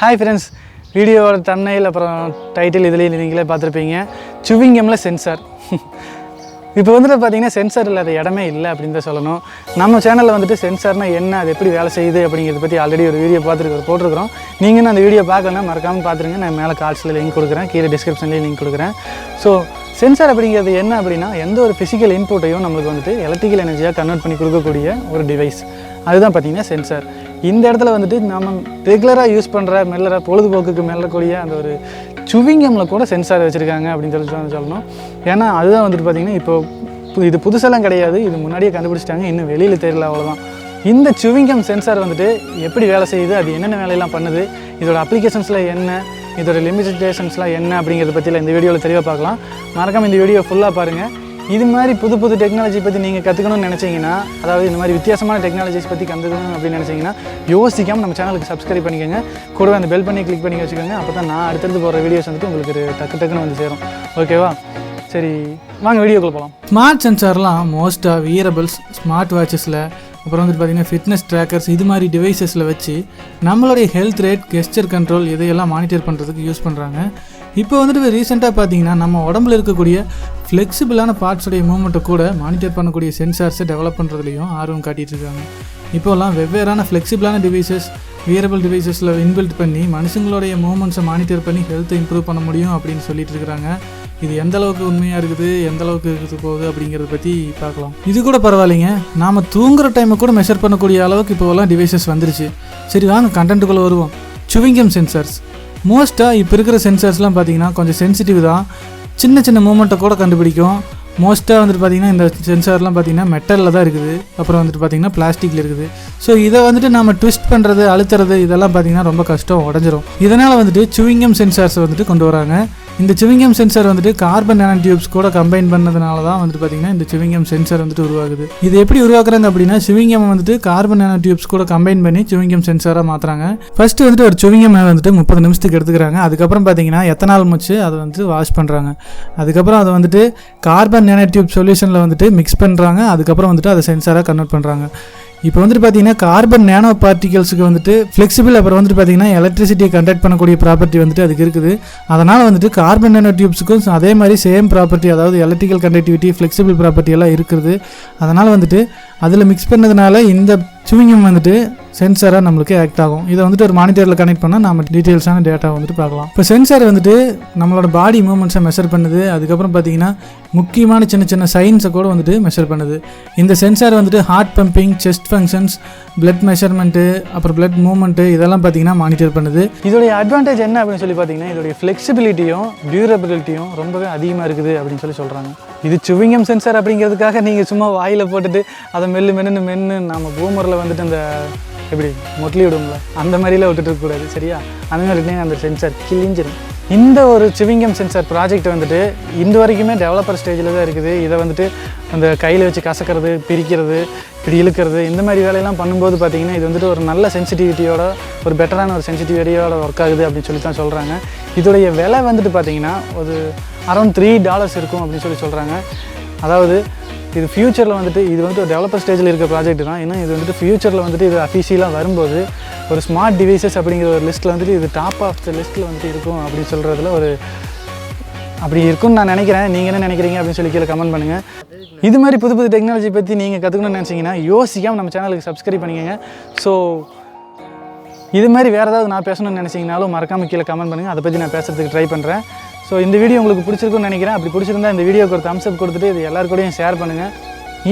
Hi friends, video thumbnail அப்புறம் title இதுலயே நீங்களே பார்த்திருப்பீங்க. chewing gumல சென்சார். இப்போ வந்து பாத்தீங்கன்னா சென்சார் இல்லாத இடமே இல்ல அப்படினு தான் சொல்லணும். நம்ம சேனல்ல வந்துட்டு சென்சார்னா என்ன, அது எப்படி வேலை செய்யுது அப்படிங்கறத பத்தி ஆல்ரெடி ஒரு வீடியோ போட்டுருக்கோம். நீங்க அந்த வீடியோ பார்க்கலனா மறக்காம பாத்துருங்க. நான் மேலே கார்ட்ஸ்ல லிங்க் கொடுக்கிறேன், கீழ டிஸ்கிரிப்ஷன்லயே லிங்க் கொடுக்கிறேன். சோ சென்சார் அப்படிங்கிறது என்ன அப்படினா எந்த ஒரு பிசிக்கல் இன்புட்டையும் நமக்கு வந்துட்டு எலக்ட்ரிக்கல் எனர்ஜியா கன்வர்ட் பண்ணி கொடுக்கக்கூடிய ஒரு டிவைஸ். அதுதான் பாத்தீங்கன்னா சென்சார். இந்த இடத்துல வந்துட்டு நாம ரெகுலரா யூஸ் பண்ற மெல்லற பொழுதுபோக்குக்கு மெல்லக்கூடிய அந்த ஒரு chewing gumல கூட சென்சார் வச்சிருக்காங்க அப்படினு சொல்லணும். ஏன்னா அதுதான் வந்துட்டு பாத்தீங்கன்னா இப்போ இது புதுசெல்லாம் கிடையாது. இது முன்னாடியே கண்டுபிடிச்சிட்டாங்க. இன்னும் வெளியில தெரியல அவ்வளவுதான். இந்த chewing gum சென்சார் வந்துட்டு எப்படி வேலை செய்யுது, அது என்னென்ன வேலையெல்லாம் பண்ணுது, இதோட அப்ளிகேஷன்ஸ்ல என்ன, இதோட லிமிட்டேஷன்ஸ்லாம் என்ன அப்படிங்கறத பத்தில இந்த வீடியோல தெளிவா பார்க்கலாம். மறக்காம இந்த வீடியோ ஃபுல்லா பாருங்க. இது மாதிரி புது டெக்னாலஜி பத்தி நீங்க கத்துக்கணும்னு நினைச்சீங்கன்னா, அதாவது இந்த மாதிரி வித்தியாசமான டெக்னாலஜிஸ் பத்தி கத்துக்கணும் அப்படி நினைச்சீங்கன்னா, யோசிக்காம நம்ம சேனலுக்கு சப்ஸ்கிரைப் பண்ணிக்கங்க. கூடவே அந்த பெல் பண்ணி கிளிக் பண்ணி வச்சுக்கோங்க. அப்பதான் நான் அடுத்து போற வீடியோஸ் வந்துட்டு உங்களுக்கு டக்குன்னு வந்து சேரும். ஓகேவா? சரி, வாங்க வீடியோக்குள்ள போலாம். ஸ்மார்ட் சென்சார்லாம் மோஸ்டா வியரபிள்ஸ், ஸ்மார்ட் வாட்சஸ்ல, அப்புறம் வந்து பார்த்தீங்கன்னா ஃபிட்னஸ் ட்ராக்கர்ஸ் இது மாதிரி டிவைசஸில் வச்சு நம்மளுடைய ஹெல்த் ரேட், கெஸ்டர் கண்ட்ரோல் இதையெல்லாம் மானிட்டர் பண்ணுறதுக்கு யூஸ் பண்ணுறாங்க. இப்போ வந்துட்டு ரீசெண்டாக பார்த்தீங்கன்னா நம்ம உடம்புல இருக்கக்கூடிய ஃப்ளெக்சிபிளான பார்ட்ஸுடைய மூவ்மெண்ட்டை கூட மானிட்டர் பண்ணக்கூடிய சென்சார்ஸை டெவலப் பண்ணுறதுலையும் ஆர்வம் காட்டிகிட்டு இருக்காங்க. இப்போலாம் வெவ்வேறான ஃப்ளெக்சிபிளான டிவைசஸ், வியரபிள் டிவைசஸில் இன்பில்ட் பண்ணி மனுஷங்களுடைய மூவ்மெண்ட்ஸை மானிட்டர் பண்ணி ஹெல்த்தை இம்ப்ரூவ் பண்ண முடியும் அப்படின்னு சொல்லிட்டு இருக்கிறாங்க. இது எந்த அளவுக்கு உண்மையாக இருக்குது, எந்த அளவுக்கு இருக்குது போகுது அப்படிங்கிறத பற்றி பார்க்கலாம். இது கூட பரவாயில்லைங்க, நாம் தூங்குற டைமை கூட மெஷர் பண்ணக்கூடிய அளவுக்கு இப்போலாம் டிவைசஸ் வந்துருச்சு. சரி வாங்க கண்டென்ட்டுக்குள்ளே வருவோம். chewing gum சென்சார்ஸ் மோஸ்ட்டாக இப்போ இருக்கிற சென்சார்ஸ்லாம் பார்த்தீங்கன்னா கொஞ்சம் சென்சிட்டிவ் தான். சின்ன மூமெண்ட்டை கூட கண்டுபிடிக்கும். மோஸ்ட்டாக வந்துட்டு பார்த்தீங்கன்னா இந்த சென்சார்லாம் பார்த்தீங்கன்னா மெட்டலில் தான் இருக்குது. அப்புறம் வந்துட்டு பார்த்தீங்கன்னா பிளாஸ்டிக்கில் இருக்குது. ஸோ இதை வந்துட்டு நம்ம ட்விஸ்ட் பண்ணுறது, அழுத்துறது இதெல்லாம் பார்த்தீங்கன்னா ரொம்ப கஷ்டம், உடஞ்சிரும். இதனால் வந்துட்டு chewing gum சென்சார்ஸ் வந்துட்டு கொண்டு வராங்க. இந்த chewing gum சென்சார் வந்துட்டு கார்பன் nanotubes கூட கம்பைன் பண்ணதுனால தான் வந்துட்டு பார்த்தீங்கன்னா இந்த chewing gum சென்சார் வந்துட்டு உருவாகுது. இது எப்படி உருவாக்குறாங்க அப்படின்னா chewing gum வந்துட்டு கார்பன் nanotubes கூட கம்பைன் பண்ணி chewing gum சென்சாராக மாற்றுறாங்க. ஃபர்ஸ்ட் வந்துட்டு ஒரு chewing gum வந்துட்டு 30 நிமிஷத்துக்கு எடுத்துக்கிறாங்க. அதுக்கப்புறம் பார்த்தீங்கன்னா எத்தனால் முச்சு அதை வந்துட்டு வாஷ் பண்ணுறாங்க. அதுக்கப்புறம் அதை வந்துட்டு கார்பன் nanotube சொல்யூஷனில் வந்துட்டு மிக்ஸ் பண்ணுறாங்க. அதுக்கப்புறம் வந்துட்டு அதை சென்சாராக கன்வெர்ட் பண்ணுறாங்க. இப்போ வந்துட்டு பார்த்தீங்கன்னா கார்பன் நேனோ பார்ட்டிகல்ஸுக்கு வந்துட்டு ஃப்ளெக்சிபிள், அப்புறம் வந்துட்டு பார்த்தீங்கன்னா எலக்ட்ரிசிட்டியை கண்டக்ட் பண்ணக்கூடிய ப்ராப்பர்ட்டி வந்துட்டு அதுக்கு இருக்குது. அதனால் வந்துட்டு கார்பன் நேனோ டியூப்ஸுக்கும் அதே மாதிரி சேம் ப்ராப்பர்ட்டி, அதாவது எலக்ட்ரிக்கல் கண்டக்டிவிட்டி, ஃப்ளெக்சிபிள் ப்ராப்பர்ட்டி எல்லாம் இருக்குது. அதனால் வந்துட்டு அதில் மிக்ஸ் பண்ணதுனால இந்த chewing gum வந்துட்டு சென்சாராக நம்மளுக்கு ஆக்ட் ஆகும். இதை வந்துட்டு ஒரு மானிட்டரில் கனெக்ட் பண்ணால் நம்ம டீட்டெயில்ஸான டேட்டா வந்துட்டு பார்க்கலாம். இப்போ சென்சார் வந்துட்டு நம்மளோட பாடி மூவ்மெண்ட்ஸை மெஷர் பண்ணுது. அதுக்கப்புறம் பார்த்தீங்கன்னா முக்கியமான சின்ன சைன்ஸை கூட வந்துட்டு மெஷர் பண்ணுது. இந்த சென்சார் வந்துட்டு heart pumping, chest functions, blood measurement, அப்புறம் பிளட் மூவ்மெண்ட்டு இதெல்லாம் பார்த்தீங்கன்னா மானிட்டர் பண்ணுது. இதோடைய அட்வான்டேஜ் என்ன அப்படின்னு சொல்லி பார்த்தீங்கன்னா இதோடைய ஃப்ளெக்சிபிலிட்டியும் டியூரபிலிட்டியும் ரொம்பவே அதிகமாக இருக்குது அப்படின்னு சொல்கிறாங்க. இது chewing gum சென்சார் அப்படிங்கிறதுக்காக நீங்கள் சும்மா வாயில் போட்டுட்டு அதை மென்னு நம்ம பூமரில் வந்துட்டு அந்த எப்படி மொட்லி விடுங்களா அந்த மாதிரிலாம் விட்டுட்டு இருக்கக்கூடாது. சரியா? அந்த மாதிரி அந்த சென்சார் கிழிஞ்சிடும். இந்த ஒரு chewing gum சென்சார் ப்ராஜெக்ட் வந்துட்டு இந்த வரைக்குமே டெவலப்பர் ஸ்டேஜில் தான் இருக்குது. இதை வந்துட்டு அந்த கையில் வச்சு கசக்கிறது, பிரிக்கிறது, இப்படி இழுக்கிறது இந்த மாதிரி வேலையெல்லாம் பண்ணும்போது பார்த்தீங்கன்னா இது வந்துட்டு ஒரு நல்ல சென்சிட்டிவிட்டியோட, ஒரு பெட்டரான ஒரு சென்சிட்டிவிட்டியோட ஒர்க் ஆகுது அப்படின்னு சொல்லி தான் சொல்கிறாங்க. இதோடைய விலை வந்துட்டு பார்த்தீங்கன்னா ஒரு அரௌண்ட் $3 இருக்கும் அப்படின்னு சொல்கிறாங்க. அதாவது இது ஃபியூச்சரில் வந்துட்டு இது வந்துட்டு ஒரு டெவலப்பர் ஸ்டேஜில் இருக்க ப்ராஜெக்ட் தான். ஏன்னா இது வந்துட்டு ஃபியூச்சரில் வந்துட்டு இது அஃபிஷியலாக வரும்போது ஒரு ஸ்மார்ட் டிவைசஸ் அப்படிங்கிற ஒரு லிஸ்ட்டில் வந்துட்டு இது டாப் ஆஃப் த லிஸ்ட்டில் வந்துட்டு இருக்கும் அப்படின்னு சொல்கிறதுல ஒரு அப்படி இருக்கும்னு நான் நினைக்கிறேன். நீங்கள் என்ன நினைக்கிறீங்க அப்படின்னு சொல்லி கீழே கமெண்ட் பண்ணுங்கள். இது மாதிரி புது டெக்னாலஜி பற்றி நீங்கள் கற்றுக்கணும்னு நினச்சிங்கன்னா யோசிக்காமல் நம்ம சேனலுக்கு சப்ஸ்கிரைப் பண்ணிக்கோங்க. ஸோ இது மாதிரி வேறு ஏதாவது நான் பேசணும்னு நினச்சிங்கனாலும் மறக்காமல் கீழே கமெண்ட் பண்ணுங்கள். அதை பற்றி நான் பேசுகிறதுக்கு ட்ரை பண்ணுறேன். ஸோ இந்த வீடியோ உங்களுக்கு பிடிச்சிருக்குன்னு நினைக்கிறேன். அப்படி பிடிச்சிருந்தா இந்த வீடியோக்கு ஒரு தம்ஸ் அப் கொடுத்துட்டு இது எல்லாருக்கூடையும் ஷேர் பண்ணுங்கள்.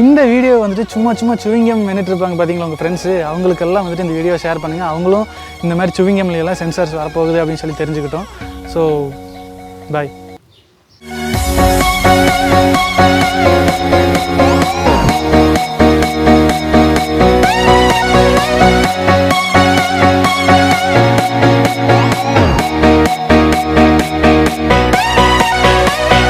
இந்த வீடியோ வந்துட்டு சும்மா chewing gum மென்னுட்டு இருப்பாங்க பார்த்தீங்களா உங்கள் ஃப்ரெண்ட்ஸு, அவங்களுக்கெல்லாம் வந்துட்டு இந்த வீடியோ ஷேர் பண்ணுங்கள். அவங்களும் இந்த மாதிரி chewing gumலாம் சென்சார்ஸ் வரப்போகுது அப்படின்னு சொல்லி தெரிஞ்சுக்கிட்டோம். So bye.